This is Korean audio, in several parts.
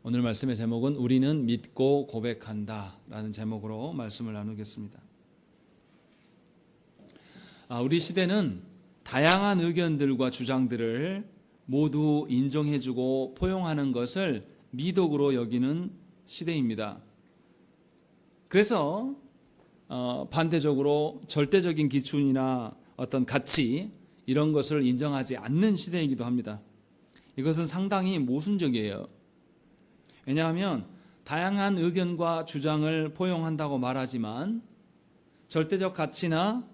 오늘 말씀의 제목은 우리는 믿고 고백한다 라는 제목으로 말씀을 나누겠습니다. 우리 시대는 다양한 의견들과 주장들을 모두 인정해주고 포용하는 것을 미덕으로 여기는 시대입니다. 그래서 반대적으로 절대적인 기준이나 어떤 가치 이런 것을 인정하지 않는 시대이기도 합니다. 이것은 상당히 모순적이에요. 왜냐하면 다양한 의견과 주장을 포용한다고 말하지만 절대적 가치나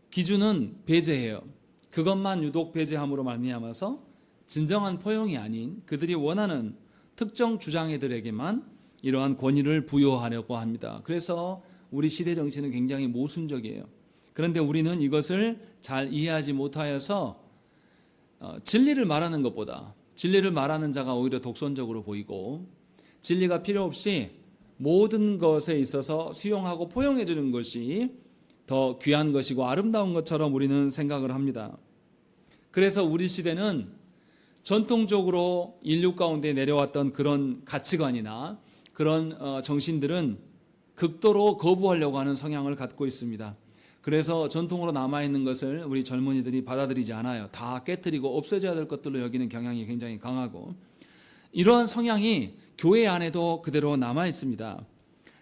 기준은 배제해요. 그것만 유독 배제함으로 말미암아서 진정한 포용이 아닌 그들이 원하는 특정 주장애들에게만 이러한 권위를 부여하려고 합니다. 그래서 우리 시대 정신은 굉장히 모순적이에요. 그런데 우리는 이것을 잘 이해하지 못하여서 진리를 말하는 것보다 진리를 말하는 자가 오히려 독선적으로 보이고 진리가 필요 없이 모든 것에 있어서 수용하고 포용해 주는 것이 더 귀한 것이고 아름다운 것처럼 우리는 생각을 합니다. 그래서 우리 시대는 전통적으로 인류 가운데 내려왔던 그런 가치관이나 그런 정신들은 극도로 거부하려고 하는 성향을 갖고 있습니다. 그래서 전통으로 남아있는 것을 우리 젊은이들이 받아들이지 않아요. 다 깨트리고 없어져야 될 것들로 여기는 경향이 굉장히 강하고 이러한 성향이 교회 안에도 그대로 남아 있습니다.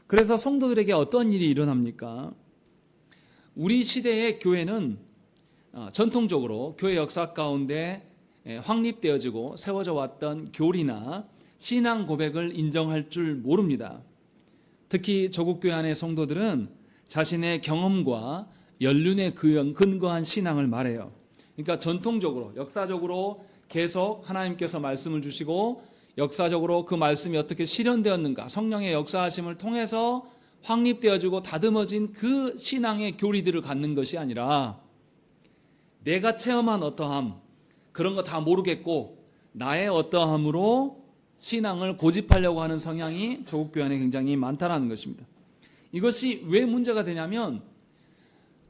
그래서 성도들에게 어떤 일이 일어납니까? 우리 시대의 교회는 전통적으로 교회 역사 가운데 확립되어지고 세워져 왔던 교리나 신앙 고백을 인정할 줄 모릅니다. 특히 조국교회 안의 성도들은 자신의 경험과 연륜에 근거한 신앙을 말해요. 그러니까 전통적으로 역사적으로 계속 하나님께서 말씀을 주시고 역사적으로 그 말씀이 어떻게 실현되었는가 성령의 역사하심을 통해서 확립되어지고 다듬어진 그 신앙의 교리들을 갖는 것이 아니라 내가 체험한 어떠함 그런 거 다 모르겠고 나의 어떠함으로 신앙을 고집하려고 하는 성향이 조국교회 안에 굉장히 많다는 것입니다. 이것이 왜 문제가 되냐면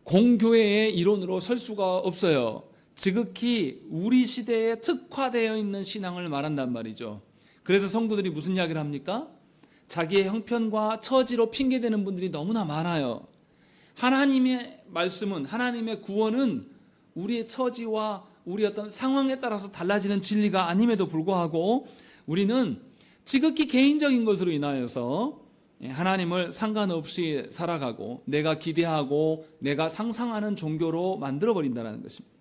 공교회의 이론으로 설 수가 없어요. 지극히 우리 시대에 특화되어 있는 신앙을 말한단 말이죠. 그래서 성도들이 무슨 이야기를 합니까? 자기의 형편과 처지로 핑계대는 분들이 너무나 많아요. 하나님의 말씀은 하나님의 구원은 우리의 처지와 우리 어떤 상황에 따라서 달라지는 진리가 아님에도 불구하고 우리는 지극히 개인적인 것으로 인하여서 하나님을 상관없이 살아가고 내가 기대하고 내가 상상하는 종교로 만들어버린다는 것입니다.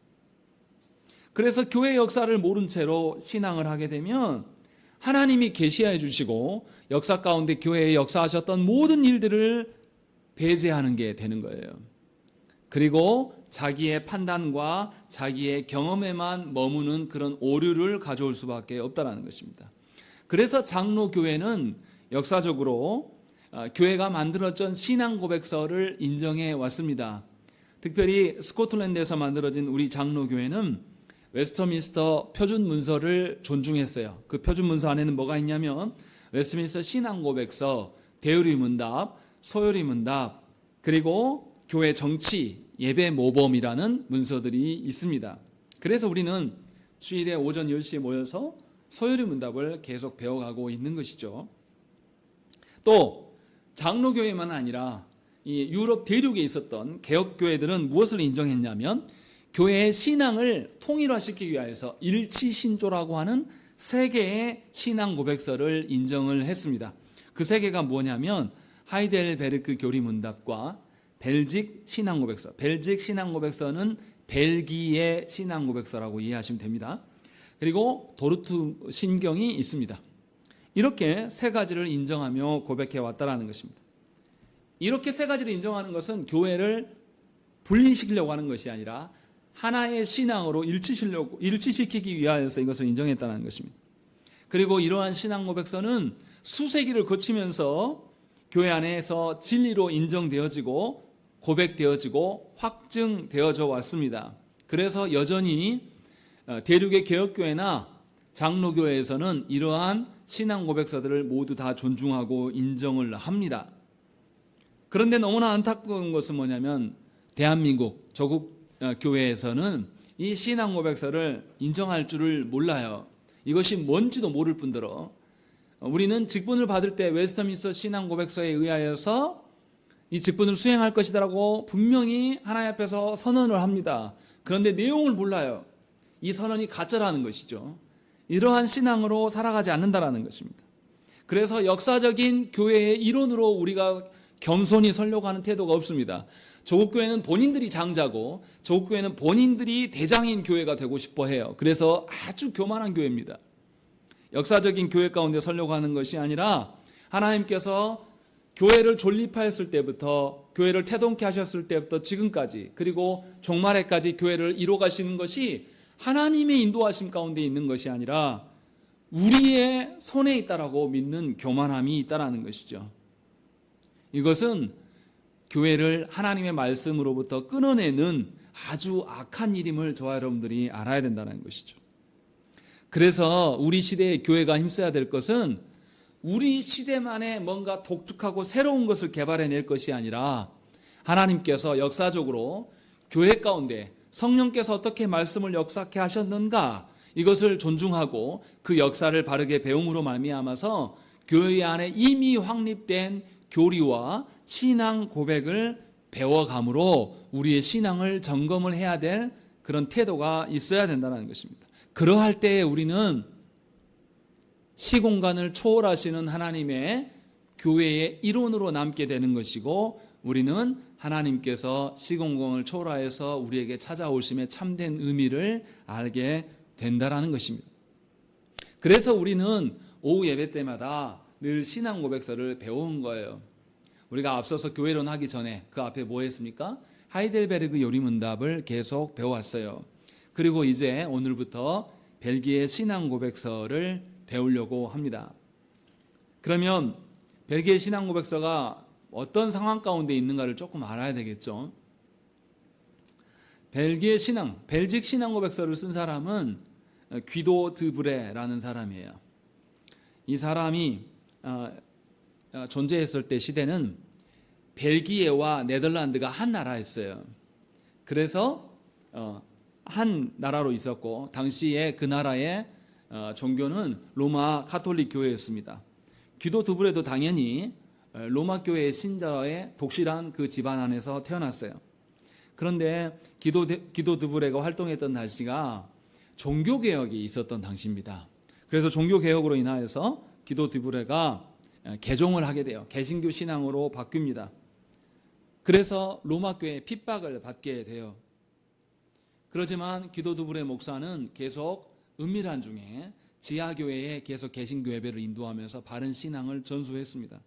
그래서 교회 역사를 모른 채로 신앙을 하게 되면 하나님이 계시해 주시고 역사 가운데 교회에 역사하셨던 모든 일들을 배제하는 게 되는 거예요. 그리고 자기의 판단과 자기의 경험에만 머무는 그런 오류를 가져올 수밖에 없다는 것입니다. 그래서 장로교회는 역사적으로 교회가 만들어진 신앙 고백서를 인정해 왔습니다. 특별히 스코틀랜드에서 만들어진 우리 장로교회는 웨스터민스터 표준 문서를 존중했어요. 그 표준 문서 안에는 뭐가 있냐면 웨스트민스터 신앙 고백서, 대요리 문답, 소요리 문답, 그리고 교회 정치, 예배 모범이라는 문서들이 있습니다. 그래서 우리는 주일에 오전 10시에 모여서 소요리 문답을 계속 배워가고 있는 것이죠. 또 장로교회만 아니라 이 유럽 대륙에 있었던 개혁교회들은 무엇을 인정했냐면 교회의 신앙을 통일화시키기 위해서 일치신조라고 하는 세 개의 신앙 고백서를 인정을 했습니다. 그 세 개가 뭐냐면 하이델베르크 교리문답과 벨직 신앙 고백서. 벨직 신앙 고백서는 벨기에 신앙 고백서라고 이해하시면 됩니다. 그리고 도르트 신경이 있습니다. 이렇게 세 가지를 인정하며 고백해 왔다라는 것입니다. 이렇게 세 가지를 인정하는 것은 교회를 분리시키려고 하는 것이 아니라 하나의 신앙으로 일치시키기 위하여서 이것을 인정했다는 것입니다. 그리고 이러한 신앙 고백서는 수세기를 거치면서 교회 안에서 진리로 인정되어지고 고백되어지고 확증되어져 왔습니다. 그래서 여전히 대륙의 개혁교회나 장로교회에서는 이러한 신앙 고백서들을 모두 다 존중하고 인정을 합니다. 그런데 너무나 안타까운 것은 뭐냐면 대한민국 조국 교회에서는 이 신앙 고백서를 인정할 줄을 몰라요. 이것이 뭔지도 모를 뿐더러 우리는 직분을 받을 때 웨스트민스터 신앙 고백서에 의하여서 이 직분을 수행할 것이다라고 분명히 하나님 앞에서 선언을 합니다. 그런데 내용을 몰라요. 이 선언이 가짜라는 것이죠. 이러한 신앙으로 살아가지 않는다라는 것입니다. 그래서 역사적인 교회의 이론으로 우리가 겸손히 서려고 하는 태도가 없습니다. 조국교회는 본인들이 장자고 조국교회는 본인들이 대장인 교회가 되고 싶어 해요. 그래서 아주 교만한 교회입니다. 역사적인 교회 가운데 서려고 하는 것이 아니라 하나님께서 교회를 존립하였을 때부터, 교회를 태동케 하셨을 때부터 지금까지, 그리고 종말에까지 교회를 이뤄가시는 것이 하나님의 인도하심 가운데 있는 것이 아니라 우리의 손에 있다라고 믿는 교만함이 있다라는 것이죠. 이것은 교회를 하나님의 말씀으로부터 끊어내는 아주 악한 일임을 저와 여러분들이 알아야 된다는 것이죠. 그래서 우리 시대의 교회가 힘써야 될 것은 우리 시대만의 뭔가 독특하고 새로운 것을 개발해낼 것이 아니라 하나님께서 역사적으로 교회 가운데 성령께서 어떻게 말씀을 역사케 하셨는가, 이것을 존중하고 그 역사를 바르게 배움으로 말미암아서 교회 안에 이미 확립된 교리와 신앙 고백을 배워감으로 우리의 신앙을 점검을 해야 될 그런 태도가 있어야 된다는 것입니다. 그러할 때에 우리는 시공간을 초월하시는 하나님의 교회의 일원으로 남게 되는 것이고, 우리는 하나님께서 시공간을 초월하여서 우리에게 찾아오심의 참된 의미를 알게 된다라는 것입니다. 그래서 우리는 오후 예배 때마다 늘 신앙 고백서를 배운 거예요. 우리가 앞서서 교회론 하기 전에 그 앞에 뭐 했습니까? 하이델베르그 요리문답을 계속 배워왔어요. 그리고 이제 오늘부터 벨기에 신앙 고백서를 배우려고 합니다. 그러면 벨기에 신앙 고백서가 어떤 상황 가운데 있는가를 조금 알아야 되겠죠. 벨기에 신앙, 벨직 신앙 고백서를 쓴 사람은 귀도 드브레라는 사람이에요. 이 사람이 존재했을 때 시대는 벨기에와 네덜란드가 한 나라였어요. 그래서 한 나라로 있었고, 당시에 그 나라의 종교는 로마 가톨릭 교회였습니다. 귀도 드브레도 당연히 로마 교회의 신자의 독실한 그 집안 안에서 태어났어요. 그런데 귀도 드브레가 활동했던 당시가 종교개혁이 있었던 당시입니다. 그래서 종교개혁으로 인하여서 귀도 드브레가 개종을 하게 돼요. 개신교 신앙으로 바뀝니다. 그래서 로마 교회의 핍박을 받게 돼요. 그렇지만 귀도 드브레 목사는 계속 은밀한 중에 지하교회에 계속 개신교 예배를 인도하면서 바른 신앙을 전수했습니다.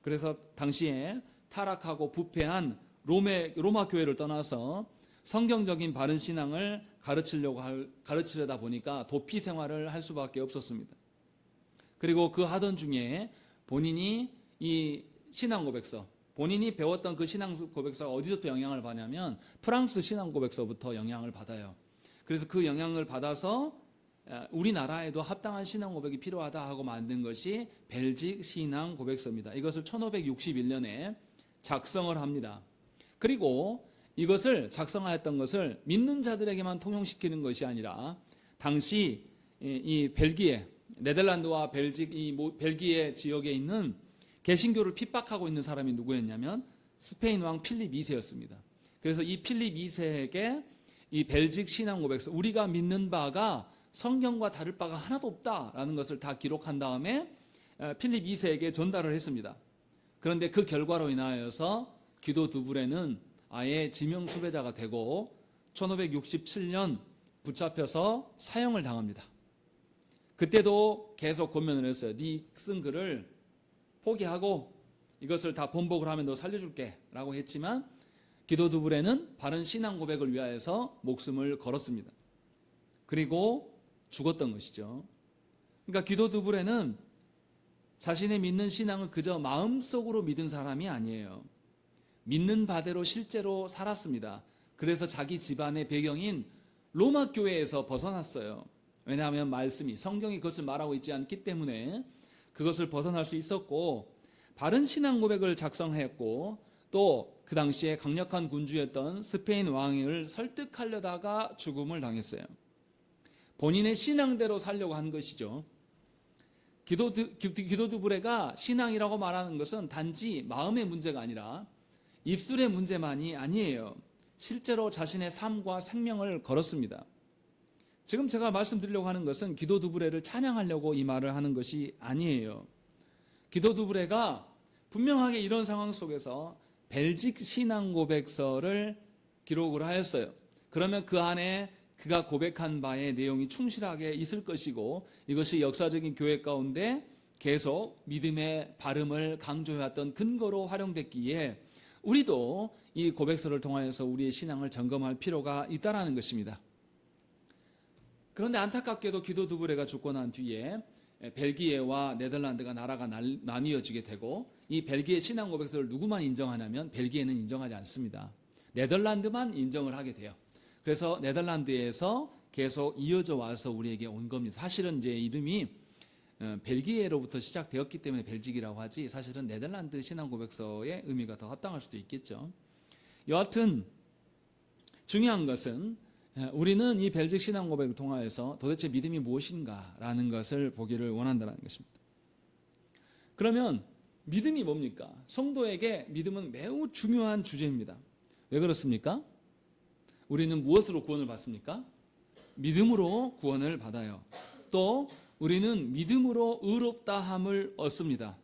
그래서 당시에 타락하고 부패한 로마 교회를 떠나서 성경적인 바른 신앙을 가르치려다 보니까 도피 생활을 할 수밖에 없었습니다. 그리고 그 하던 중에 본인이 이 신앙 고백서, 본인이 배웠던 그 신앙 고백서가 어디서부터 영향을 받냐면 프랑스 신앙 고백서부터 영향을 받아요. 그래서 그 영향을 받아서 우리나라에도 합당한 신앙 고백이 필요하다 하고 만든 것이 벨직 신앙 고백서입니다. 이것을 1561년에 작성을 합니다. 그리고 이것을 작성하였던 것을 믿는 자들에게만 통용시키는 것이 아니라 당시 이 벨기에, 네덜란드와 벨직, 이 벨기에 지역에 있는 개신교를 핍박하고 있는 사람이 누구였냐면 스페인 왕 필립 2세였습니다. 그래서 이 필립 2세에게 이 벨직 신앙 고백서, 우리가 믿는 바가 성경과 다를 바가 하나도 없다라는 것을 다 기록한 다음에 필립 2세에게 전달을 했습니다. 그런데 그 결과로 인하여서 귀도 드브레는 아예 지명 수배자가 되고 1567년 붙잡혀서 사형을 당합니다. 그때도 계속 권면을 했어요. 네 쓴 글을 포기하고 이것을 다 번복을 하면 너 살려줄게 라고 했지만 귀도 드브레는 바른 신앙 고백을 위하여서 목숨을 걸었습니다. 그리고 죽었던 것이죠. 그러니까 귀도 드브레는 자신의 믿는 신앙을 그저 마음속으로 믿은 사람이 아니에요. 믿는 바대로 실제로 살았습니다. 그래서 자기 집안의 배경인 로마 교회에서 벗어났어요. 왜냐하면 말씀이, 성경이 그것을 말하고 있지 않기 때문에 그것을 벗어날 수 있었고, 바른 신앙 고백을 작성했고, 또 그 당시에 강력한 군주였던 스페인 왕을 설득하려다가 죽음을 당했어요. 본인의 신앙대로 살려고 한 것이죠. 기도두부레가 신앙이라고 말하는 것은 단지 마음의 문제가 아니라 입술의 문제만이 아니에요. 실제로 자신의 삶과 생명을 걸었습니다. 지금 제가 말씀드리려고 하는 것은 기도두부레를 찬양하려고 이 말을 하는 것이 아니에요. 기도두부레가 분명하게 이런 상황 속에서 벨직 신앙 고백서를 기록을 하였어요. 그러면 그 안에 그가 고백한 바의 내용이 충실하게 있을 것이고, 이것이 역사적인 교회 가운데 계속 믿음의 발음을 강조해왔던 근거로 활용됐기에 우리도 이 고백서를 통하여서 우리의 신앙을 점검할 필요가 있다는 것입니다. 그런데 안타깝게도 기도두부레가 죽고 난 뒤에 벨기에와 네덜란드가 나라가 나뉘어지게 되고, 이 벨기에 신앙 고백서를 누구만 인정하냐면 벨기에는 인정하지 않습니다. 네덜란드만 인정을 하게 돼요. 그래서 네덜란드에서 계속 이어져 와서 우리에게 온 겁니다. 사실은 이제 이름이 벨기에로부터 시작되었기 때문에 벨직이라고 하지, 사실은 네덜란드 신앙 고백서의 의미가 더 합당할 수도 있겠죠. 여하튼 중요한 것은 우리는 이 벨직 신앙 고백을 통하여서 도대체 믿음이 무엇인가라는 것을 보기를 원한다는 것입니다. 그러면 믿음이 뭡니까? 성도에게 믿음은 매우 중요한 주제입니다. 왜 그렇습니까? 우리는 무엇으로 구원을 받습니까? 믿음으로 구원을 받아요. 또 우리는 믿음으로 의롭다함을 얻습니다.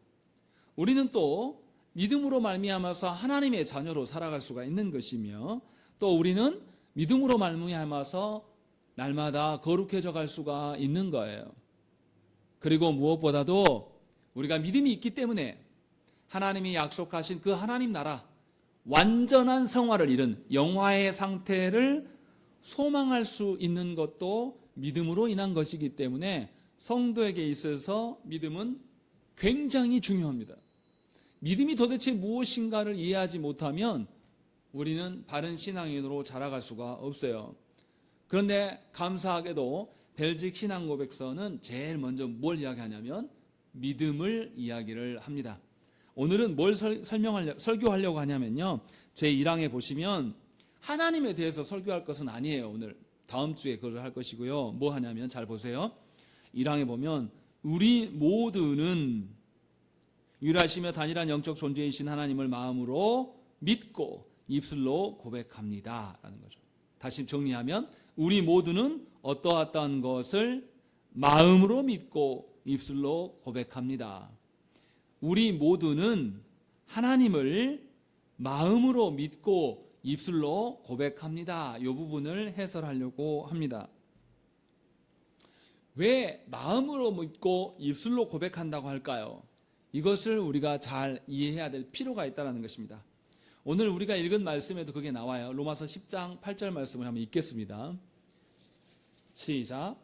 우리는 또 믿음으로 말미암아서 하나님의 자녀로 살아갈 수가 있는 것이며, 또 우리는 믿음으로 말미암아서 날마다 거룩해져 갈 수가 있는 거예요. 그리고 무엇보다도 우리가 믿음이 있기 때문에 하나님이 약속하신 그 하나님 나라, 완전한 성화를 이룬 영화의 상태를 소망할 수 있는 것도 믿음으로 인한 것이기 때문에 성도에게 있어서 믿음은 굉장히 중요합니다. 믿음이 도대체 무엇인가를 이해하지 못하면 우리는 바른 신앙인으로 자라갈 수가 없어요. 그런데 감사하게도 벨직 신앙 고백서는 제일 먼저 뭘 이야기하냐면 믿음을 이야기를 합니다. 오늘은 뭘 설교하려고 하냐면요, 제 1항에 보시면 하나님에 대해서 설교할 것은 아니에요. 오늘 다음 주에 그걸 할 것이고요. 뭐 하냐면 잘 보세요. 1항에 보면 우리 모두는 유일하시며 단일한 영적 존재이신 하나님을 마음으로 믿고 입술로 고백합니다 라는 거죠. 다시 정리하면 우리 모두는 어떠한 것을 마음으로 믿고 입술로 고백합니다. 우리 모두는 하나님을 마음으로 믿고 입술로 고백합니다. 이 부분을 해설하려고 합니다. 왜 마음으로 믿고 입술로 고백한다고 할까요? 이것을 우리가 잘 이해해야 될 필요가 있다는 것입니다. 오늘 우리가 읽은 말씀에도 그게 나와요. 로마서 10장 8절 말씀을 한번 읽겠습니다. 시작.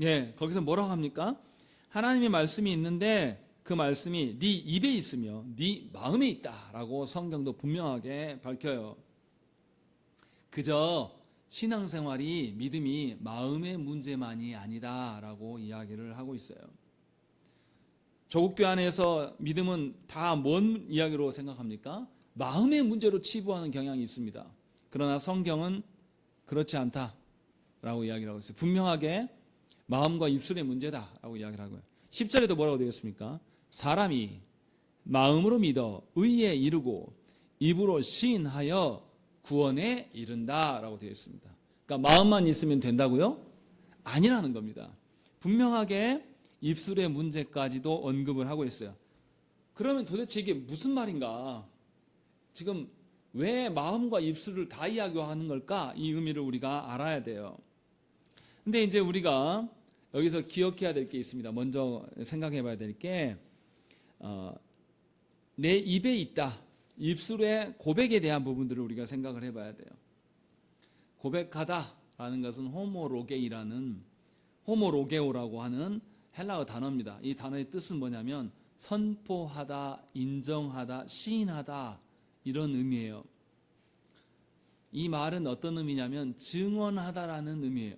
예, 거기서 뭐라고 합니까? 하나님의 말씀이 있는데 그 말씀이 네 입에 있으며 네 마음에 있다라고 성경도 분명하게 밝혀요. 그저 신앙생활이 믿음이 마음의 문제만이 아니다라고 이야기를 하고 있어요. 조국 교회 안에서 믿음은 다 뭔 이야기로 생각합니까? 마음의 문제로 치부하는 경향이 있습니다. 그러나 성경은 그렇지 않다라고 이야기를 하고 있어요. 분명하게 마음과 입술의 문제다라고 이야기를 하고요. 10절에도 뭐라고 되어 있습니까? 사람이 마음으로 믿어 의에 이르고 입으로 시인하여 구원에 이른다라고 되어 있습니다. 그러니까 마음만 있으면 된다고요? 아니라는 겁니다. 분명하게 입술의 문제까지도 언급을 하고 있어요. 그러면 도대체 이게 무슨 말인가? 지금 왜 마음과 입술을 다 이야기하는 걸까? 이 의미를 우리가 알아야 돼요. 근데 이제 우리가 여기서 기억해야 될 게 있습니다. 먼저 생각해 봐야 될 게, 내 입에 있다. 입술의 고백에 대한 부분들을 우리가 생각을 해 봐야 돼요. 고백하다라는 것은 호모로게오라고 하는 헬라어 단어입니다. 이 단어의 뜻은 뭐냐면 선포하다, 인정하다, 시인하다 이런 의미예요. 이 말은 어떤 의미냐면 증언하다라는 의미예요.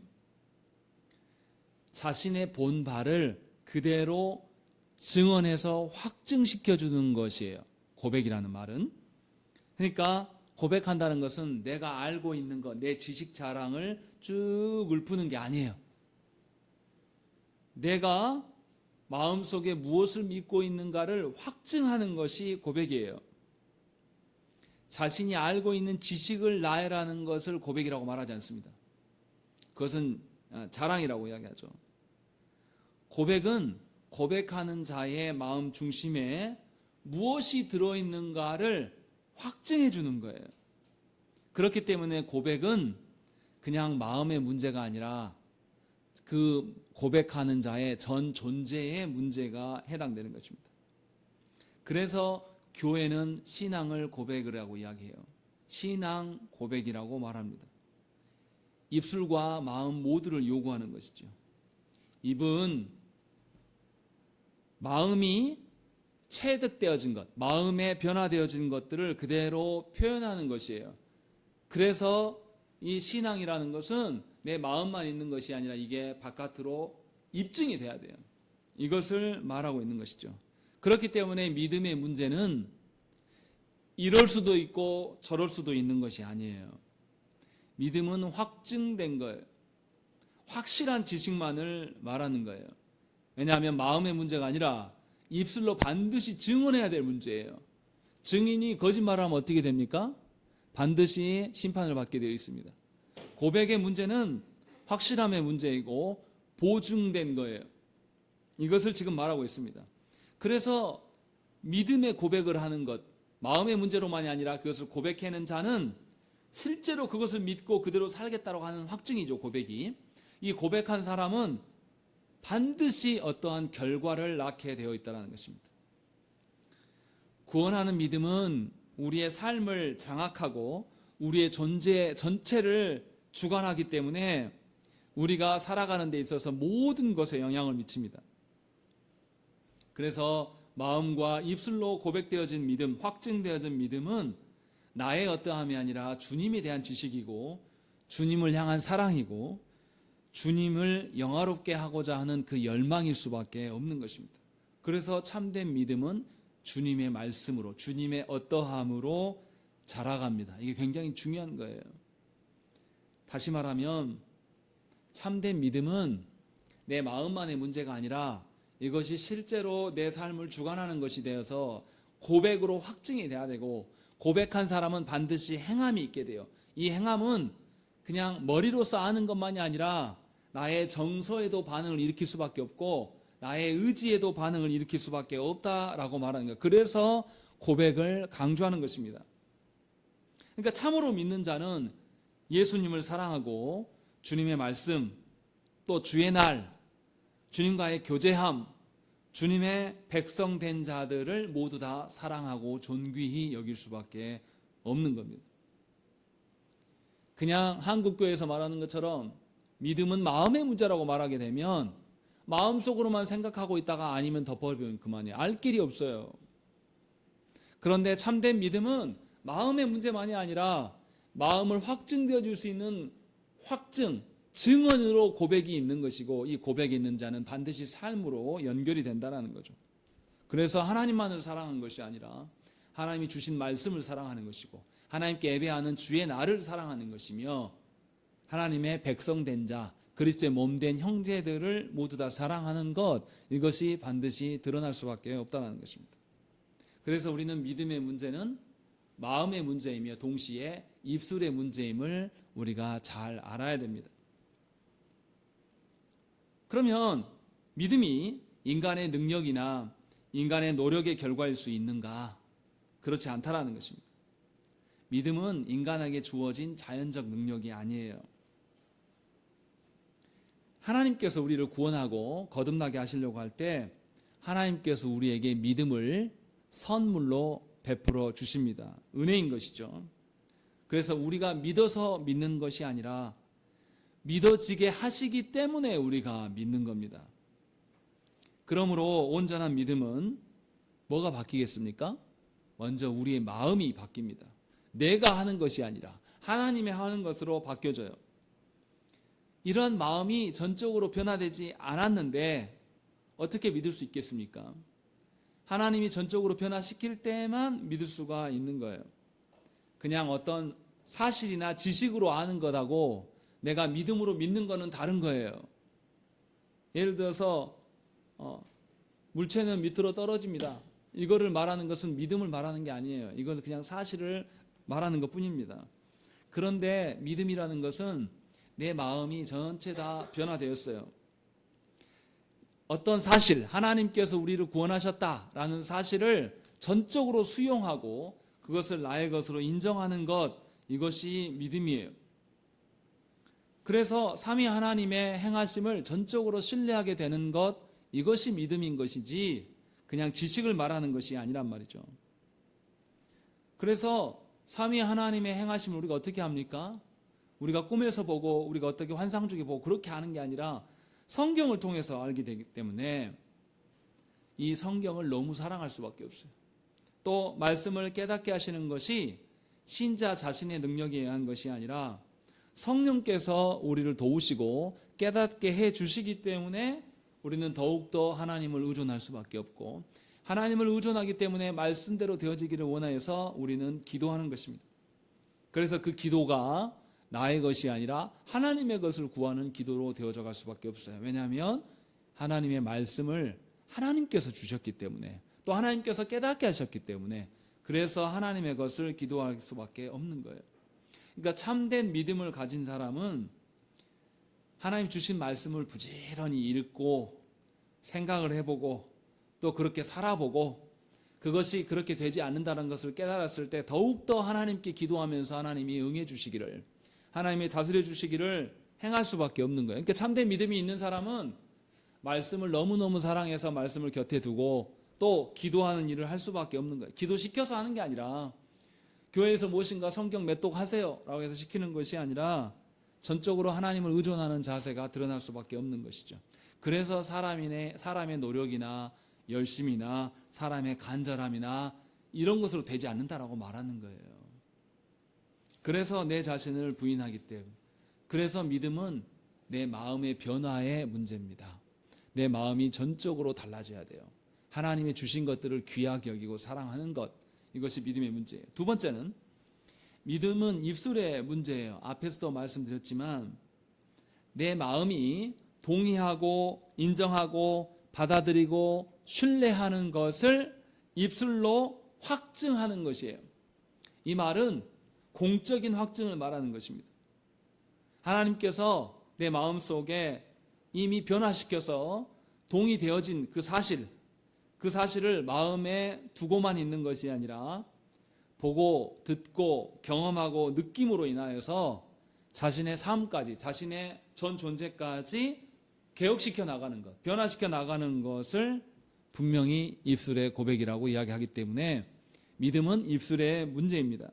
자신의 본 바를 그대로 증언해서 확증시켜 주는 것이에요. 고백이라는 말은. 그러니까 고백한다는 것은 내가 알고 있는 것, 내 지식 자랑을 쭉 읊는 게 아니에요. 내가 마음속에 무엇을 믿고 있는가를 확증하는 것이 고백이에요. 자신이 알고 있는 지식을 나열하는 것을 고백이라고 말하지 않습니다. 그것은 자랑이라고 이야기하죠. 고백은 고백하는 자의 마음 중심에 무엇이 들어있는가를 확증해 주는 거예요. 그렇기 때문에 고백은 그냥 마음의 문제가 아니라 그 고백하는 자의 전 존재의 문제가 해당되는 것입니다. 그래서 교회는 신앙을 고백을 하고 이야기해요. 신앙 고백이라고 말합니다. 입술과 마음 모두를 요구하는 것이죠. 입은 마음이 체득되어진 것, 마음에 변화되어진 것들을 그대로 표현하는 것이에요. 그래서 이 신앙이라는 것은 내 마음만 있는 것이 아니라 이게 바깥으로 입증이 돼야 돼요. 이것을 말하고 있는 것이죠. 그렇기 때문에 믿음의 문제는 이럴 수도 있고 저럴 수도 있는 것이 아니에요. 믿음은 확증된 거예요. 확실한 지식만을 말하는 거예요. 왜냐하면 마음의 문제가 아니라 입술로 반드시 증언해야 될 문제예요. 증인이 거짓말을 하면 어떻게 됩니까? 반드시 심판을 받게 되어 있습니다. 고백의 문제는 확실함의 문제이고 보증된 거예요. 이것을 지금 말하고 있습니다. 그래서 믿음의 고백을 하는 것, 마음의 문제로만이 아니라 그것을 고백해내는 자는 실제로 그것을 믿고 그대로 살겠다고 하는 확증이죠, 고백이. 이 고백한 사람은 반드시 어떠한 결과를 낳게 되어 있다는 것입니다. 구원하는 믿음은 우리의 삶을 장악하고 우리의 존재 전체를 주관하기 때문에 우리가 살아가는 데 있어서 모든 것에 영향을 미칩니다. 그래서 마음과 입술로 고백되어진 믿음, 확증되어진 믿음은 나의 어떠함이 아니라 주님에 대한 지식이고 주님을 향한 사랑이고 주님을 영화롭게 하고자 하는 그 열망일 수밖에 없는 것입니다. 그래서 참된 믿음은 주님의 말씀으로, 주님의 어떠함으로 자라갑니다. 이게 굉장히 중요한 거예요. 다시 말하면 참된 믿음은 내 마음만의 문제가 아니라 이것이 실제로 내 삶을 주관하는 것이 되어서 고백으로 확증이 돼야 되고, 고백한 사람은 반드시 행함이 있게 돼요. 이 행함은 그냥 머리로서 아는 것만이 아니라 나의 정서에도 반응을 일으킬 수밖에 없고 나의 의지에도 반응을 일으킬 수밖에 없다라고 말하는 거예요. 그래서 고백을 강조하는 것입니다. 그러니까 참으로 믿는 자는 예수님을 사랑하고 주님의 말씀, 또 주의 날, 주님과의 교제함, 주님의 백성 된 자들을 모두 다 사랑하고 존귀히 여길 수밖에 없는 겁니다. 그냥 한국교회에서 말하는 것처럼 믿음은 마음의 문제라고 말하게 되면 마음속으로만 생각하고 있다가 아니면 덮어버리면 그만이에요. 알 길이 없어요. 그런데 참된 믿음은 마음의 문제만이 아니라 마음을 확증되어 줄 수 있는 확증, 증언으로 고백이 있는 것이고, 이 고백이 있는 자는 반드시 삶으로 연결이 된다는 거죠. 그래서 하나님만을 사랑하는 것이 아니라 하나님이 주신 말씀을 사랑하는 것이고 하나님께 예배하는 주의 날을 사랑하는 것이며 하나님의 백성된 자, 그리스도의 몸된 형제들을 모두 다 사랑하는 것, 이것이 반드시 드러날 수밖에 없다는 것입니다. 그래서 우리는 믿음의 문제는 마음의 문제이며 동시에 입술의 문제임을 우리가 잘 알아야 됩니다. 그러면 믿음이 인간의 능력이나 인간의 노력의 결과일 수 있는가? 그렇지 않다라는 것입니다. 믿음은 인간에게 주어진 자연적 능력이 아니에요. 하나님께서 우리를 구원하고 거듭나게 하시려고 할 때 하나님께서 우리에게 믿음을 선물로 베풀어 주십니다. 은혜인 것이죠. 그래서 우리가 믿어서 믿는 것이 아니라 믿어지게 하시기 때문에 우리가 믿는 겁니다. 그러므로 온전한 믿음은 뭐가 바뀌겠습니까? 먼저 우리의 마음이 바뀝니다. 내가 하는 것이 아니라 하나님이 하는 것으로 바뀌어져요. 이러한 마음이 전적으로 변화되지 않았는데 어떻게 믿을 수 있겠습니까? 하나님이 전적으로 변화시킬 때만 믿을 수가 있는 거예요. 그냥 어떤 사실이나 지식으로 아는 것하고 내가 믿음으로 믿는 거는 다른 거예요. 예를 들어서 물체는 밑으로 떨어집니다. 이거를 말하는 것은 믿음을 말하는 게 아니에요. 이것은 그냥 사실을 말하는 것 뿐입니다. 그런데 믿음이라는 것은 내 마음이 전체 다 변화되었어요. 어떤 사실, 하나님께서 우리를 구원하셨다라는 사실을 전적으로 수용하고 그것을 나의 것으로 인정하는 것, 이것이 믿음이에요. 그래서 삼위 하나님의 행하심을 전적으로 신뢰하게 되는 것, 이것이 믿음인 것이지 그냥 지식을 말하는 것이 아니란 말이죠. 그래서 삼위 하나님의 행하심을 우리가 어떻게 합니까? 우리가 꿈에서 보고 우리가 어떻게 환상 중에 보고 그렇게 하는 게 아니라 성경을 통해서 알게 되기 때문에 이 성경을 너무 사랑할 수밖에 없어요. 또 말씀을 깨닫게 하시는 것이 신자 자신의 능력에 의한 것이 아니라 성령께서 우리를 도우시고 깨닫게 해 주시기 때문에 우리는 더욱더 하나님을 의존할 수밖에 없고, 하나님을 의존하기 때문에 말씀대로 되어지기를 원하여서 우리는 기도하는 것입니다. 그래서 그 기도가 나의 것이 아니라 하나님의 것을 구하는 기도로 되어져 갈 수밖에 없어요. 왜냐하면 하나님의 말씀을 하나님께서 주셨기 때문에, 또 하나님께서 깨닫게 하셨기 때문에, 그래서 하나님의 것을 기도할 수밖에 없는 거예요. 그러니까 참된 믿음을 가진 사람은 하나님 주신 말씀을 부지런히 읽고 생각을 해보고 또 그렇게 살아보고, 그것이 그렇게 되지 않는다는 것을 깨달았을 때 더욱더 하나님께 기도하면서 하나님이 응해 주시기를, 하나님이 다스려 주시기를 행할 수밖에 없는 거예요. 그러니까 참된 믿음이 있는 사람은 말씀을 너무너무 사랑해서 말씀을 곁에 두고 또 기도하는 일을 할 수밖에 없는 거예요. 기도시켜서 하는 게 아니라, 교회에서 무엇인가 성경 맺독하세요 라고 해서 시키는 것이 아니라 전적으로 하나님을 의존하는 자세가 드러날 수밖에 없는 것이죠. 그래서 사람의 노력이나 열심이나 사람의 간절함이나 이런 것으로 되지 않는다라고 말하는 거예요. 그래서 내 자신을 부인하기 때문에, 그래서 믿음은 내 마음의 변화의 문제입니다. 내 마음이 전적으로 달라져야 돼요. 하나님의 주신 것들을 귀하게 여기고 사랑하는 것, 이것이 믿음의 문제예요. 두 번째는 믿음은 입술의 문제예요. 앞에서도 말씀드렸지만 내 마음이 동의하고 인정하고 받아들이고 신뢰하는 것을 입술로 확증하는 것이에요. 이 말은 공적인 확증을 말하는 것입니다. 하나님께서 내 마음속에 이미 변화시켜서 동의되어진 그 사실을 마음에 두고만 있는 것이 아니라 보고 듣고 경험하고 느낌으로 인하여서 자신의 삶까지, 자신의 전 존재까지 개혁시켜 나가는 것, 변화시켜 나가는 것을 분명히 입술의 고백이라고 이야기하기 때문에 믿음은 입술의 문제입니다.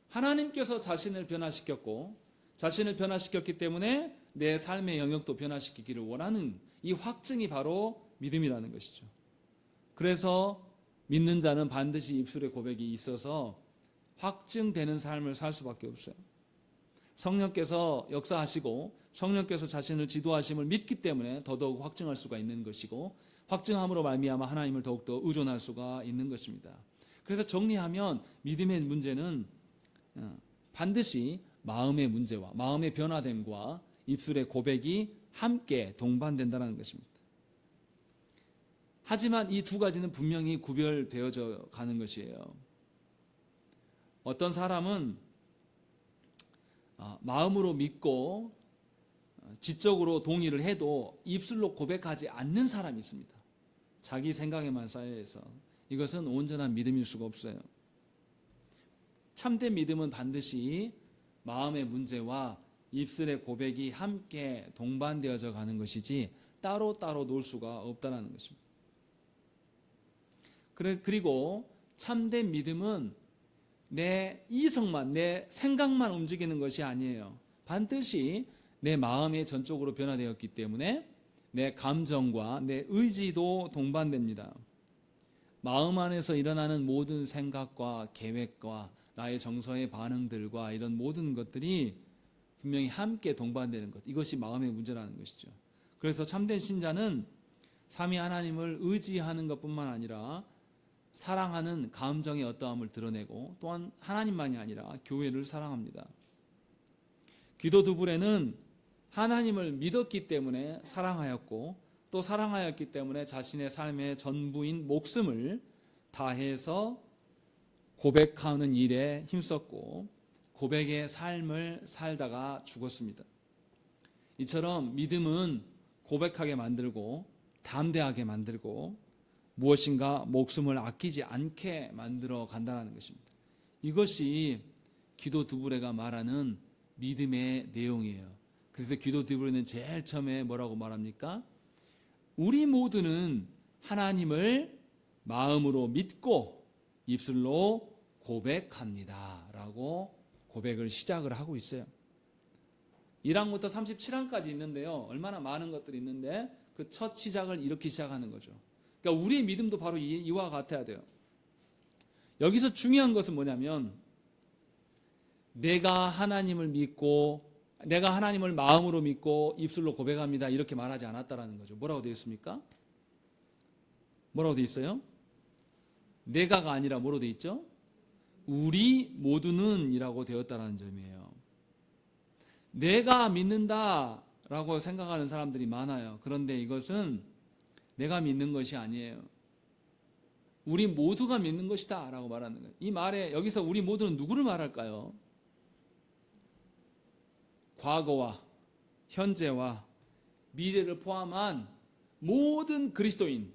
하나님께서 자신을 변화시켰고 자신을 변화시켰기 때문에 내 삶의 영역도 변화시키기를 원하는 이 확증이 바로 믿음이라는 것이죠. 그래서 믿는 자는 반드시 입술의 고백이 있어서 확증되는 삶을 살 수밖에 없어요. 성령께서 역사하시고 성령께서 자신을 지도하심을 믿기 때문에 더더욱 확증할 수가 있는 것이고, 확증함으로 말미암아 하나님을 더욱더 의존할 수가 있는 것입니다. 그래서 정리하면 믿음의 문제는 반드시 마음의 문제와 마음의 변화됨과 입술의 고백이 함께 동반된다는 것입니다. 하지만 이 두 가지는 분명히 구별되어져 가는 것이에요. 어떤 사람은 마음으로 믿고 지적으로 동의를 해도 입술로 고백하지 않는 사람이 있습니다. 자기 생각에만 쌓여서. 이것은 온전한 믿음일 수가 없어요. 참된 믿음은 반드시 마음의 문제와 입술의 고백이 함께 동반되어져 가는 것이지 따로따로 놓을 수가 없다는 것입니다. 그리고 참된 믿음은 내 이성만, 내 생각만 움직이는 것이 아니에요. 반드시 내 마음이 전적으로 변화되었기 때문에 내 감정과 내 의지도 동반됩니다. 마음 안에서 일어나는 모든 생각과 계획과 나의 정서의 반응들과 이런 모든 것들이 분명히 함께 동반되는 것, 이것이 마음의 문제라는 것이죠. 그래서 참된 신자는 삼위 하나님을 의지하는 것뿐만 아니라 사랑하는 감정의 어떠함을 드러내고 또한 하나님만이 아니라 교회를 사랑합니다. 기도 두부레는 하나님을 믿었기 때문에 사랑하였고 또 사랑하였기 때문에 자신의 삶의 전부인 목숨을 다해서 고백하는 일에 힘썼고 고백의 삶을 살다가 죽었습니다. 이처럼 믿음은 고백하게 만들고 담대하게 만들고 무엇인가 목숨을 아끼지 않게 만들어 간다는 것입니다. 이것이 기도 두부레가 말하는 믿음의 내용이에요. 그래서 기도 두부레는 제일 처음에 뭐라고 말합니까? 우리 모두는 하나님을 마음으로 믿고 입술로 고백합니다 라고 고백을 시작을 하고 있어요. 1항부터 37항까지 있는데요, 얼마나 많은 것들이 있는데 그 첫 시작을 이렇게 시작하는 거죠. 그러니까 우리의 믿음도 바로 이와 같아야 돼요. 여기서 중요한 것은 뭐냐면 내가 하나님을 믿고 내가 하나님을 마음으로 믿고 입술로 고백합니다 이렇게 말하지 않았다라는 거죠. 뭐라고 되어 있습니까? 뭐라고 되어 있어요? 내가가 아니라 뭐로 되어 있죠? 우리 모두는 이라고 되었다라는 점이에요. 내가 믿는다라고 생각하는 사람들이 많아요. 그런데 이것은 내가 믿는 것이 아니에요. 우리 모두가 믿는 것이다 라고 말하는 거예요. 이 말에 여기서 우리 모두는 누구를 말할까요? 과거와 현재와 미래를 포함한 모든 그리스도인,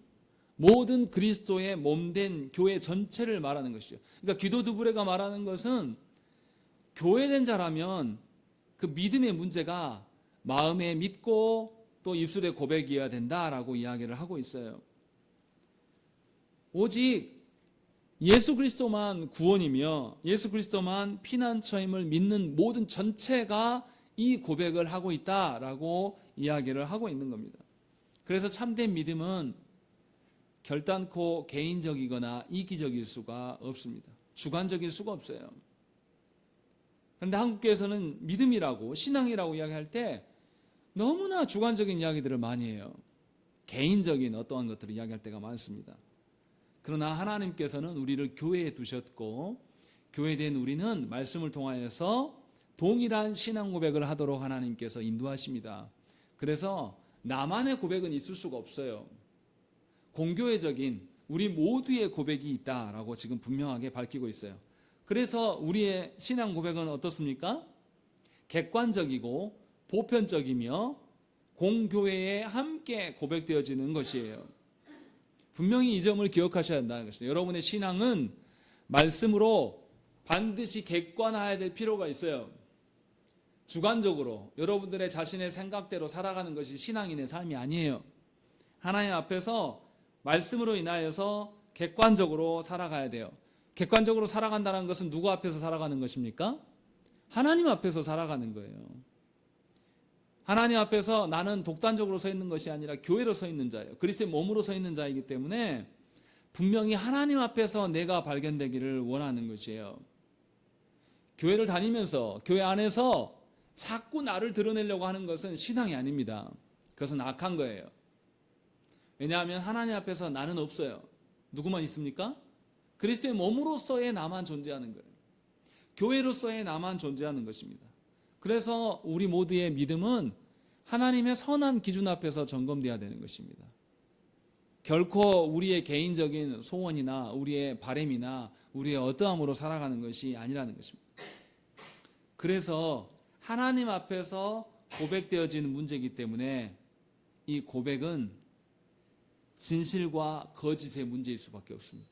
모든 그리스도의 몸된 교회 전체를 말하는 것이죠. 그러니까 기도 두부레가 말하는 것은 교회된 자라면 그 믿음의 문제가 마음에 믿고 또 입술에 고백이어야 된다라고 이야기를 하고 있어요. 오직 예수 그리스도만 구원이며 예수 그리스도만 피난처임을 믿는 모든 전체가 이 고백을 하고 있다라고 이야기를 하고 있는 겁니다. 그래서 참된 믿음은 결단코 개인적이거나 이기적일 수가 없습니다. 주관적일 수가 없어요. 그런데 한국교회에서는 믿음이라고 신앙이라고 이야기할 때 너무나 주관적인 이야기들을 많이 해요. 개인적인 어떠한 것들을 이야기할 때가 많습니다. 그러나 하나님께서는 우리를 교회에 두셨고 교회된 우리는 말씀을 통하여서 동일한 신앙 고백을 하도록 하나님께서 인도하십니다. 그래서 나만의 고백은 있을 수가 없어요. 공교회적인 우리 모두의 고백이 있다라고 지금 분명하게 밝히고 있어요. 그래서 우리의 신앙 고백은 어떻습니까? 객관적이고 보편적이며 공교회에 함께 고백되어지는 것이에요. 분명히 이 점을 기억하셔야 한다는 것입니다. 여러분의 신앙은 말씀으로 반드시 객관화해야 될 필요가 있어요. 주관적으로 여러분들의 자신의 생각대로 살아가는 것이 신앙인의 삶이 아니에요. 하나님 앞에서 말씀으로 인하여서 객관적으로 살아가야 돼요. 객관적으로 살아간다는 것은 누구 앞에서 살아가는 것입니까? 하나님 앞에서 살아가는 거예요. 하나님 앞에서 나는 독단적으로 서 있는 것이 아니라 교회로 서 있는 자예요. 그리스도의 몸으로 서 있는 자이기 때문에 분명히 하나님 앞에서 내가 발견되기를 원하는 것이에요. 교회를 다니면서 교회 안에서 자꾸 나를 드러내려고 하는 것은 신앙이 아닙니다. 그것은 악한 거예요. 왜냐하면 하나님 앞에서 나는 없어요. 누구만 있습니까? 그리스도의 몸으로서의 나만 존재하는 거예요. 교회로서의 나만 존재하는 것입니다. 그래서 우리 모두의 믿음은 하나님의 선한 기준 앞에서 점검되어야 되는 것입니다. 결코 우리의 개인적인 소원이나 우리의 바램이나 우리의 어떠함으로 살아가는 것이 아니라는 것입니다. 그래서 하나님 앞에서 고백되어지는 문제이기 때문에 이 고백은 진실과 거짓의 문제일 수밖에 없습니다.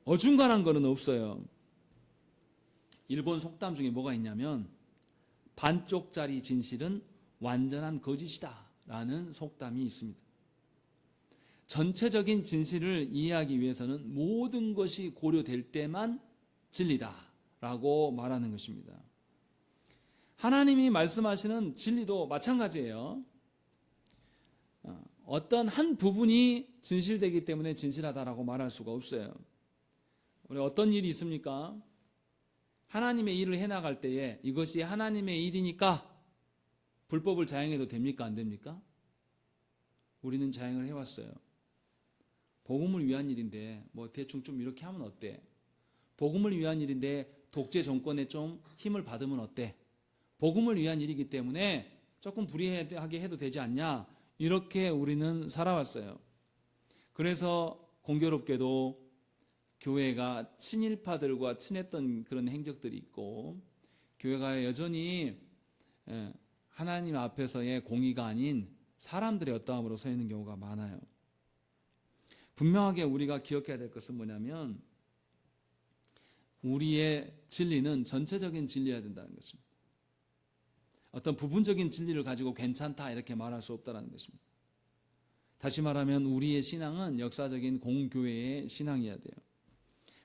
어중간한 거는 없어요. 일본 속담 중에 뭐가 있냐면 반쪽짜리 진실은 완전한 거짓이다 라는 속담이 있습니다. 전체적인 진실을 이해하기 위해서는 모든 것이 고려될 때만 진리다 라고 말하는 것입니다. 하나님이 말씀하시는 진리도 마찬가지예요. 어떤 한 부분이 진실되기 때문에 진실하다라고 말할 수가 없어요. 우리 어떤 일이 있습니까? 하나님의 일을 해나갈 때에 이것이 하나님의 일이니까 불법을 자행해도 됩니까? 안 됩니까? 우리는 자행을 해왔어요. 복음을 위한 일인데 뭐 대충 좀 이렇게 하면 어때? 복음을 위한 일인데 독재 정권에 좀 힘을 받으면 어때? 복음을 위한 일이기 때문에 조금 불이하게 해도 되지 않냐? 이렇게 우리는 살아왔어요. 그래서 공교롭게도 교회가 친일파들과 친했던 그런 행적들이 있고, 교회가 여전히 하나님 앞에서의 공의가 아닌 사람들의 어떠함으로 서 있는 경우가 많아요. 분명하게 우리가 기억해야 될 것은 뭐냐면, 우리의 진리는 전체적인 진리여야 된다는 것입니다. 어떤 부분적인 진리를 가지고 괜찮다 이렇게 말할 수 없다는 것입니다. 다시 말하면 우리의 신앙은 역사적인 공교회의 신앙이어야 돼요.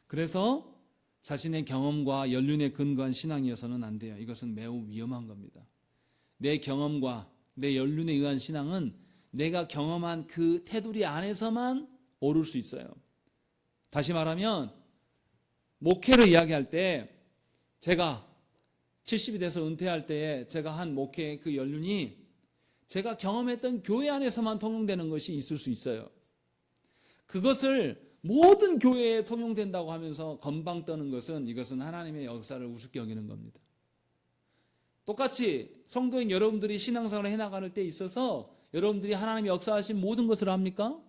그래서 자신의 경험과 연륜에 근거한 신앙이어서는 안 돼요. 이것은 매우 위험한 겁니다. 내 경험과 내 연륜에 의한 신앙은 내가 경험한 그 테두리 안에서만 오를 수 있어요. 다시 말하면 목회를 이야기할 때, 제가 70이 돼서 은퇴할 때에 제가 한 목회의 그 연륜이 제가 경험했던 교회 안에서만 통용되는 것이 있을 수 있어요. 그것을 모든 교회에 통용된다고 하면서 건방 떠는 것은, 이것은 하나님의 역사를 우습게 여기는 겁니다. 똑같이 성도인 여러분들이 신앙생활을 해나가는 때 있어서 여러분들이 하나님의 역사하신 모든 것을 압니까?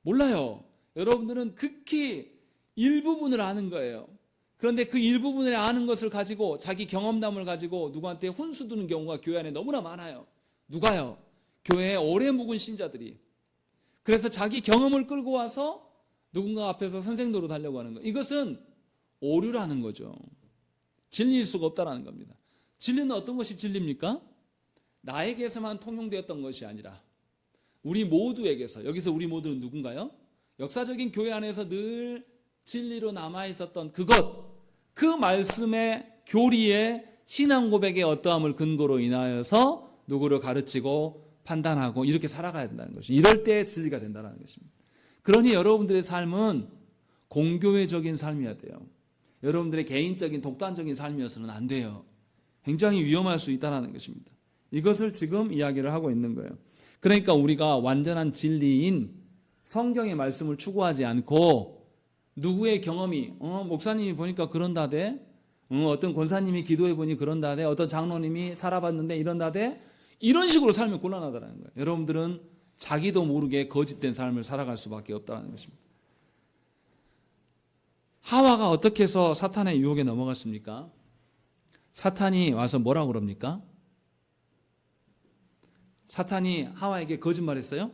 몰라요. 여러분들은 극히 일부분을 아는 거예요. 그런데 그 일부분을 아는 것을 가지고 자기 경험담을 가지고 누구한테 훈수 두는 경우가 교회 안에 너무나 많아요. 누가요? 교회에 오래 묵은 신자들이. 그래서 자기 경험을 끌고 와서 누군가 앞에서 선생 노릇하려고 하는 거예요. 이것은 오류라는 거죠. 진리일 수가 없다는 겁니다. 진리는 어떤 것이 진리입니까? 나에게서만 통용되었던 것이 아니라 우리 모두에게서, 여기서 우리 모두는 누군가요? 역사적인 교회 안에서 늘 진리로 남아있었던 그것, 그 말씀의 교리의 신앙 고백의 어떠함을 근거로 인하여서 누구를 가르치고 판단하고 이렇게 살아가야 된다는 것이죠. 이럴 때 진리가 된다는 것입니다. 그러니 여러분들의 삶은 공교회적인 삶이어야 돼요. 여러분들의 개인적인 독단적인 삶이어서는 안 돼요. 굉장히 위험할 수 있다는 것입니다. 이것을 지금 이야기를 하고 있는 거예요. 그러니까 우리가 완전한 진리인 성경의 말씀을 추구하지 않고 누구의 경험이 목사님이 보니까 그런다대, 어떤 권사님이 기도해 보니 그런다대, 어떤 장로님이 살아봤는데 이런다대, 이런 식으로 살면 곤란하다는 거예요. 여러분들은 자기도 모르게 거짓된 삶을 살아갈 수밖에 없다는 것입니다. 하와가 어떻게 해서 사탄의 유혹에 넘어갔습니까? 사탄이 와서 뭐라고 그럽니까? 사탄이 하와에게 거짓말했어요?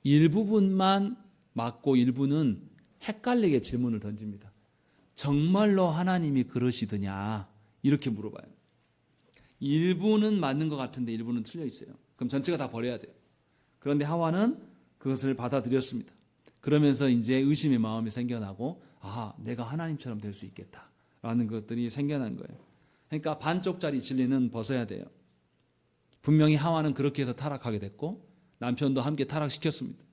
일부분만 맞고 일부는 헷갈리게 질문을 던집니다. 정말로 하나님이 그러시더냐? 이렇게 물어봐요. 일부는 맞는 것 같은데 일부는 틀려 있어요. 그럼 전체가 다 버려야 돼요. 그런데 하와는 그것을 받아들였습니다. 그러면서 이제 의심의 마음이 생겨나고, 내가 하나님처럼 될 수 있겠다라는 것들이 생겨난 거예요. 그러니까 반쪽짜리 진리는 벗어야 돼요. 분명히 하와는 그렇게 해서 타락하게 됐고 남편도 함께 타락시켰습니다.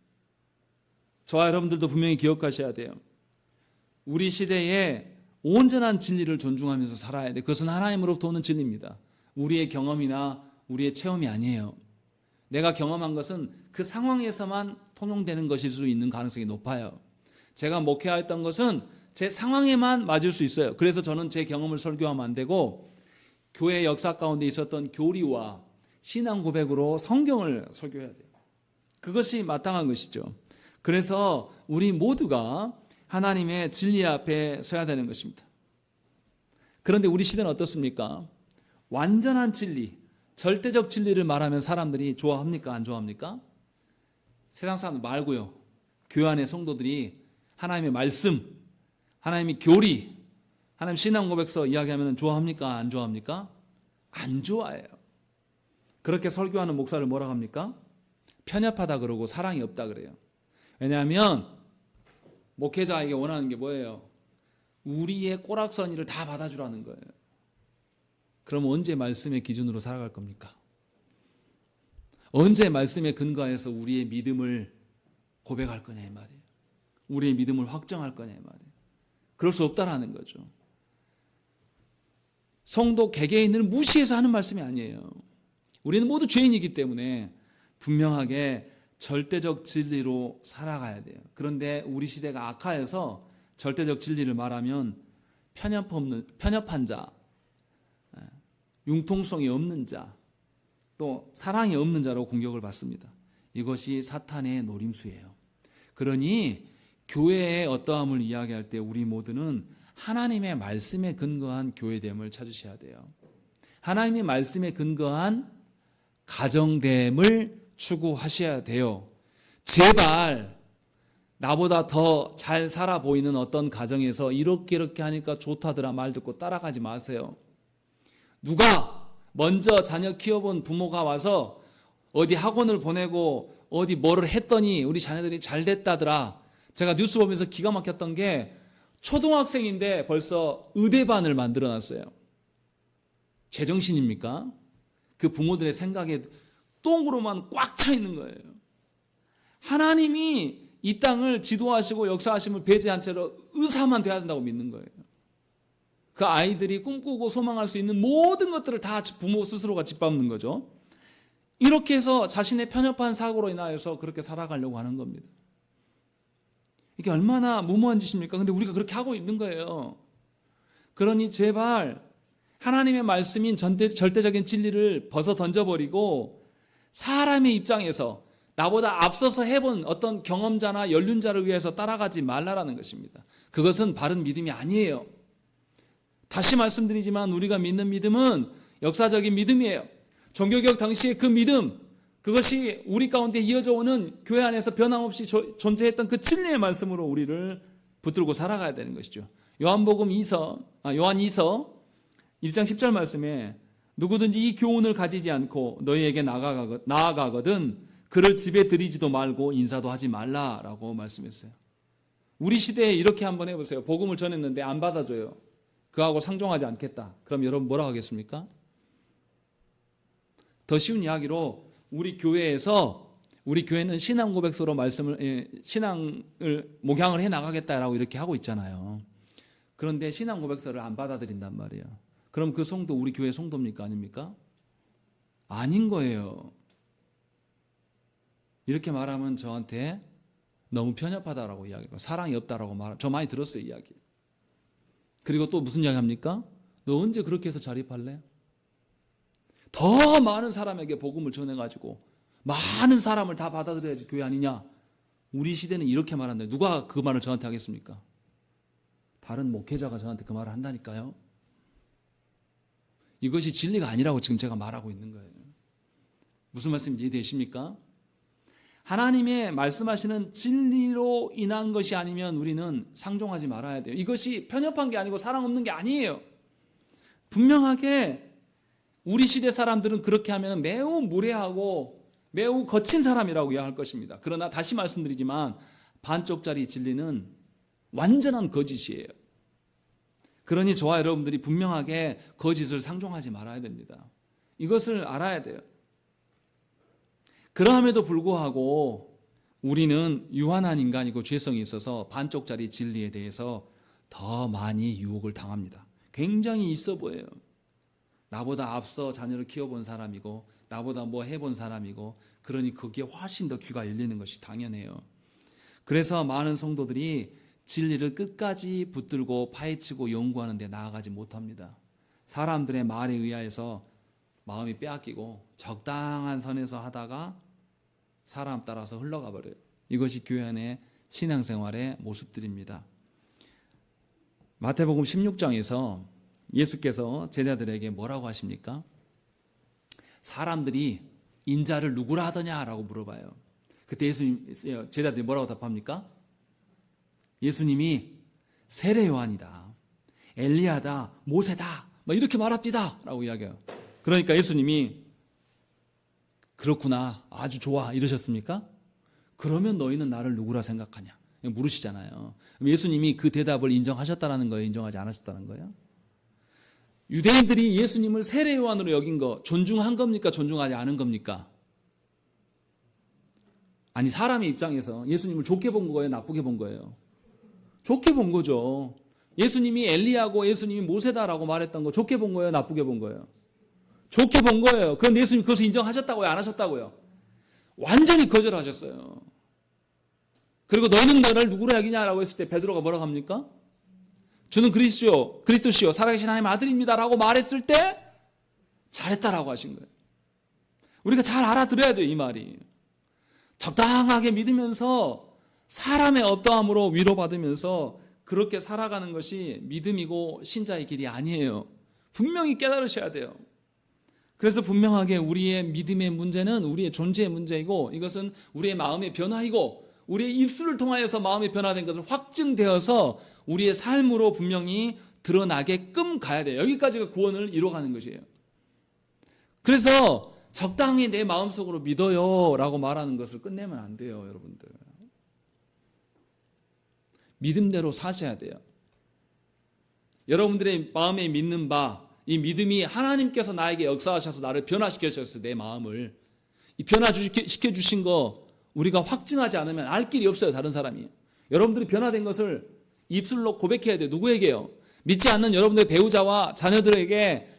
저와 여러분들도 분명히 기억하셔야 돼요. 우리 시대에 온전한 진리를 존중하면서 살아야 돼요. 그것은 하나님으로부터 오는 진리입니다. 우리의 경험이나 우리의 체험이 아니에요. 내가 경험한 것은 그 상황에서만 통용되는 것일 수 있는 가능성이 높아요. 제가 목회했던 것은 제 상황에만 맞을 수 있어요. 그래서 저는 제 경험을 설교하면 안 되고 교회 역사 가운데 있었던 교리와 신앙 고백으로 성경을 설교해야 돼요. 그것이 마땅한 것이죠. 그래서 우리 모두가 하나님의 진리 앞에 서야 되는 것입니다. 그런데 우리 시대는 어떻습니까? 완전한 진리, 절대적 진리를 말하면 사람들이 좋아합니까? 안 좋아합니까? 세상 사람들 말고요. 교회 안의 성도들이 하나님의 말씀, 하나님의 교리, 하나님 신앙 고백서 이야기하면 좋아합니까? 안 좋아합니까? 안 좋아해요. 그렇게 설교하는 목사를 뭐라고 합니까? 편협하다 그러고 사랑이 없다 그래요. 왜냐하면 목회자에게 원하는 게 뭐예요? 우리의 꼬락서니를 다 받아주라는 거예요. 그럼 언제 말씀의 기준으로 살아갈 겁니까? 언제 말씀에 근거해서 우리의 믿음을 고백할 거냐 이 말이에요. 우리의 믿음을 확정할 거냐 이 말이에요. 그럴 수 없다라는 거죠. 성도 개개인을 무시해서 하는 말씀이 아니에요. 우리는 모두 죄인이기 때문에 분명하게 절대적 진리로 살아가야 돼요. 그런데 우리 시대가 악화해서 절대적 진리를 말하면 편협한 자, 융통성이 없는 자, 또 사랑이 없는 자로 공격을 받습니다. 이것이 사탄의 노림수예요. 그러니 교회의 어떠함을 이야기할 때 우리 모두는 하나님의 말씀에 근거한 교회됨을 찾으셔야 돼요. 하나님의 말씀에 근거한 가정됨을 추구하셔야 돼요. 제발 나보다 더 잘 살아 보이는 어떤 가정에서 이렇게 하니까 좋다더라 말 듣고 따라가지 마세요. 누가 먼저 자녀 키워본 부모가 와서 어디 학원을 보내고 어디 뭐를 했더니 우리 자녀들이 잘 됐다더라. 제가 뉴스 보면서 기가 막혔던 게 초등학생인데 벌써 의대반을 만들어놨어요. 제정신입니까? 그 부모들의 생각에 똥으로만 꽉 차 있는 거예요. 하나님이 이 땅을 지도하시고 역사하심을 배제한 채로 의사만 돼야 된다고 믿는 거예요. 그 아이들이 꿈꾸고 소망할 수 있는 모든 것들을 다 부모 스스로가 짓밟는 거죠. 이렇게 해서 자신의 편협한 사고로 인하여서 그렇게 살아가려고 하는 겁니다. 이게 얼마나 무모한 짓입니까? 근데 우리가 그렇게 하고 있는 거예요. 그러니 제발 하나님의 말씀인 절대적인 진리를 벗어 던져버리고 사람의 입장에서 나보다 앞서서 해본 어떤 경험자나 연륜자를 위해서 따라가지 말라라는 것입니다. 그것은 바른 믿음이 아니에요. 다시 말씀드리지만 우리가 믿는 믿음은 역사적인 믿음이에요. 종교개혁 당시의 그 믿음, 그것이 우리 가운데 이어져 오는 교회 안에서 변함없이 존재했던 그 진리의 말씀으로 우리를 붙들고 살아가야 되는 것이죠. 요한 2서 1장 10절 말씀에 누구든지 이 교훈을 가지지 않고 너희에게 나아가거든 그를 집에 들이지도 말고 인사도 하지 말라라고 말씀했어요. 우리 시대에 이렇게 한번 해보세요. 복음을 전했는데 안 받아줘요. 그하고 상종하지 않겠다. 그럼 여러분 뭐라고 하겠습니까? 더 쉬운 이야기로 우리 교회는 신앙 고백서로 신앙을 목양을 해 나가겠다라고 이렇게 하고 있잖아요. 그런데 신앙 고백서를 안 받아들인단 말이에요. 그럼 그 성도 우리 교회 성도입니까? 아닙니까? 아닌 거예요. 이렇게 말하면 저한테 너무 편협하다라고 이야기하고 사랑이 없다라고 저 많이 들었어요, 이야기. 그리고 또 무슨 이야기 합니까? 너 언제 그렇게 해서 자립할래? 더 많은 사람에게 복음을 전해가지고 많은 사람을 다 받아들여야지 교회 아니냐? 우리 시대는 이렇게 말한다. 누가 그 말을 저한테 하겠습니까? 다른 목회자가 저한테 그 말을 한다니까요. 이것이 진리가 아니라고 지금 제가 말하고 있는 거예요. 무슨 말씀인지 이해되십니까? 하나님의 말씀하시는 진리로 인한 것이 아니면 우리는 상종하지 말아야 돼요. 이것이 편협한 게 아니고 사랑 없는 게 아니에요. 분명하게 우리 시대 사람들은 그렇게 하면 매우 무례하고 매우 거친 사람이라고 이야기할 것입니다. 그러나 다시 말씀드리지만 반쪽짜리 진리는 완전한 거짓이에요. 그러니 저와 여러분들이 분명하게 거짓을 상종하지 말아야 됩니다. 이것을 알아야 돼요. 그러함에도 불구하고 우리는 유한한 인간이고 죄성이 있어서 반쪽짜리 진리에 대해서 더 많이 유혹을 당합니다. 굉장히 있어 보여요. 나보다 앞서 자녀를 키워본 사람이고 나보다 뭐 해본 사람이고 그러니 거기에 훨씬 더 귀가 열리는 것이 당연해요. 그래서 많은 성도들이 진리를 끝까지 붙들고 파헤치고 연구하는 데 나아가지 못합니다. 사람들의 말에 의하여서 마음이 빼앗기고 적당한 선에서 하다가 사람 따라서 흘러가 버려요. 이것이 교회 안의 신앙생활의 모습들입니다. 마태복음 16장에서 예수께서 제자들에게 뭐라고 하십니까? 사람들이 인자를 누구라 하더냐라고 물어봐요. 그때 제자들이 뭐라고 답합니까? 예수님이 세례 요한이다, 엘리야다, 모세다 이렇게 말합니다 라고 이야기해요. 그러니까 예수님이 그렇구나, 아주 좋아 이러셨습니까? 그러면 너희는 나를 누구라 생각하냐 물으시잖아요. 그럼 예수님이 그 대답을 인정하셨다는 거예요? 인정하지 않으셨다는 거예요? 유대인들이 예수님을 세례 요한으로 여긴 거 존중한 겁니까? 존중하지 않은 겁니까? 아니 사람의 입장에서 예수님을 좋게 본 거예요? 나쁘게 본 거예요? 좋게 본 거죠. 예수님이 엘리야고 예수님이 모세다라고 말했던 거 좋게 본 거예요? 나쁘게 본 거예요? 좋게 본 거예요. 그런데 예수님 그것을 인정하셨다고요? 안 하셨다고요? 완전히 거절하셨어요. 그리고 너는 나를 누구로 여기냐라고 했을 때 베드로가 뭐라고 합니까? 주는 그리스도시요 살아계신 하나님의 아들입니다라고 말했을 때 잘했다라고 하신 거예요. 우리가 잘 알아들어야 돼요, 이 말이. 적당하게 믿으면서 사람의 어떠함으로 위로받으면서 그렇게 살아가는 것이 믿음이고 신자의 길이 아니에요. 분명히 깨달으셔야 돼요. 그래서 분명하게 우리의 믿음의 문제는 우리의 존재의 문제이고, 이것은 우리의 마음의 변화이고, 우리의 입술을 통하여서 마음이 변화된 것을 확증되어서 우리의 삶으로 분명히 드러나게끔 가야 돼요. 여기까지가 구원을 이루어가는 것이에요. 그래서 적당히 내 마음속으로 믿어요 라고 말하는 것을 끝내면 안 돼요, 여러분들. 믿음대로 사셔야 돼요. 여러분들의 마음에 믿는 바, 이 믿음이 하나님께서 나에게 역사하셔서 나를 변화시켜주셨어요. 내 마음을. 이 변화시켜 주신 거 우리가 확증하지 않으면 알 길이 없어요, 다른 사람이. 여러분들이 변화된 것을 입술로 고백해야 돼요. 누구에게요? 믿지 않는 여러분들의 배우자와 자녀들에게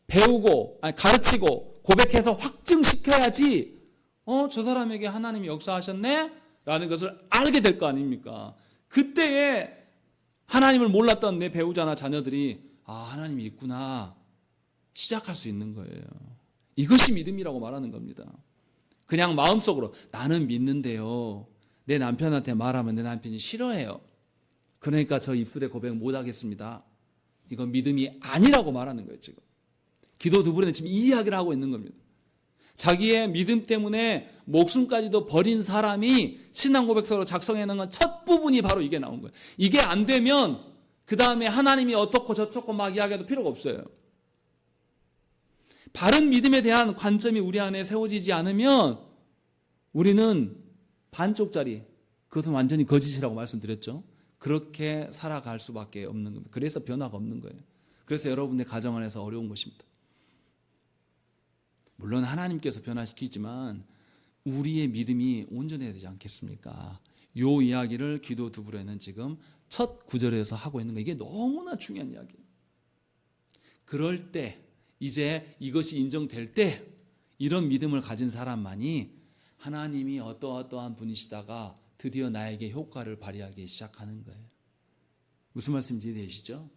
배우고, 가르치고 고백해서 확증시켜야지 저 사람에게 하나님이 역사하셨네? 라는 것을 알게 될 거 아닙니까? 그때에 하나님을 몰랐던 내 배우자나 자녀들이 하나님이 있구나 시작할 수 있는 거예요. 이것이 믿음이라고 말하는 겁니다. 그냥 마음속으로 나는 믿는데요, 내 남편한테 말하면 내 남편이 싫어해요, 그러니까 저 입술에 고백 못하겠습니다, 이건 믿음이 아니라고 말하는 거예요. 지금 기도 두 분은 지금 이 이야기를 하고 있는 겁니다. 자기의 믿음 때문에 목숨까지도 버린 사람이 신앙 고백서로 작성해놓은 건 첫 부분이 바로 이게 나온 거예요. 이게 안 되면 그 다음에 하나님이 어떻고 저쩌고 막 이야기해도 필요가 없어요. 바른 믿음에 대한 관점이 우리 안에 세워지지 않으면 우리는 반쪽짜리, 그것은 완전히 거짓이라고 말씀드렸죠. 그렇게 살아갈 수밖에 없는 겁니다. 그래서 변화가 없는 거예요. 그래서 여러분의 가정 안에서 어려운 것입니다. 물론 하나님께서 변화시키지만 우리의 믿음이 온전해야 되지 않겠습니까? 요 이야기를 기도 두부로에는 지금 첫 구절에서 하고 있는 거, 이게 너무나 중요한 이야기예요. 그럴 때, 이제 이것이 인정될 때 이런 믿음을 가진 사람만이 하나님이 어떠한 분이시다가 드디어 나에게 효과를 발휘하기 시작하는 거예요. 무슨 말씀인지 이해되시죠?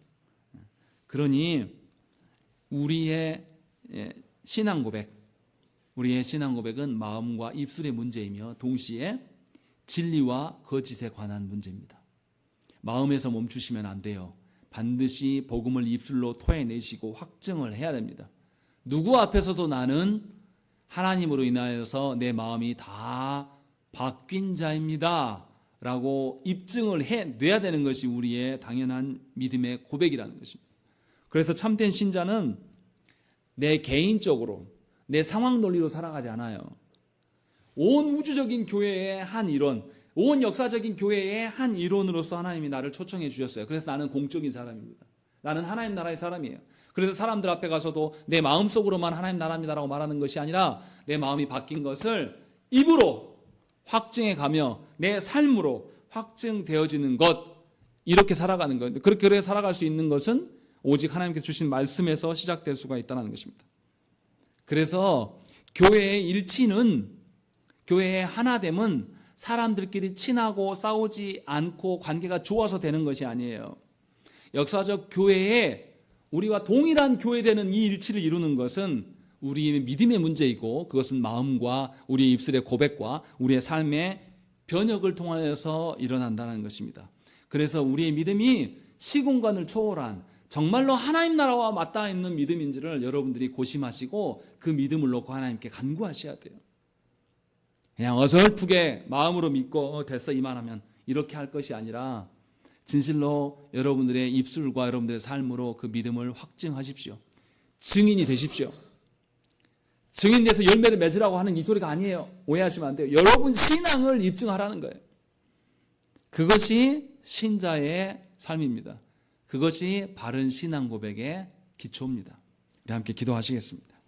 그러니 우리의 신앙 고백, 우리의 신앙 고백은 마음과 입술의 문제이며 동시에 진리와 거짓에 관한 문제입니다. 마음에서 멈추시면 안 돼요. 반드시 복음을 입술로 토해내시고 확증을 해야 됩니다. 누구 앞에서도 나는 하나님으로 인하여서 내 마음이 다 바뀐 자입니다 라고 입증을 해내야 되는 것이 우리의 당연한 믿음의 고백이라는 것입니다. 그래서 참된 신자는 내 개인적으로, 내 상황 논리로 살아가지 않아요. 온 우주적인 교회의 한 일원, 온 역사적인 교회의 한 일원으로서 하나님이 나를 초청해 주셨어요. 그래서 나는 공적인 사람입니다. 나는 하나님 나라의 사람이에요. 그래서 사람들 앞에 가서도 내 마음속으로만 하나님 나라입니다라고 말하는 것이 아니라 내 마음이 바뀐 것을 입으로 확증해 가며 내 삶으로 확증되어지는 것, 이렇게 살아가는 거예요. 그렇게 살아갈 수 있는 것은 오직 하나님께서 주신 말씀에서 시작될 수가 있다는 것입니다. 그래서 교회의 일치는, 교회의 하나됨은 사람들끼리 친하고 싸우지 않고 관계가 좋아서 되는 것이 아니에요. 역사적 교회에 우리와 동일한 교회되는 이 일치를 이루는 것은 우리의 믿음의 문제이고, 그것은 마음과 우리의 입술의 고백과 우리의 삶의 변혁을 통하여서 일어난다는 것입니다. 그래서 우리의 믿음이 시공간을 초월한 정말로 하나님 나라와 맞닿아 있는 믿음인지를 여러분들이 고심하시고 그 믿음을 놓고 하나님께 간구하셔야 돼요. 그냥 어설프게 마음으로 믿고 됐어 이만하면 이렇게 할 것이 아니라 진실로 여러분들의 입술과 여러분들의 삶으로 그 믿음을 확증하십시오. 증인이 되십시오. 증인돼서 열매를 맺으라고 하는 이 소리가 아니에요. 오해하시면 안 돼요. 여러분 신앙을 입증하라는 거예요. 그것이 신자의 삶입니다. 그것이 바른 신앙 고백의 기초입니다. 우리 함께 기도하시겠습니다.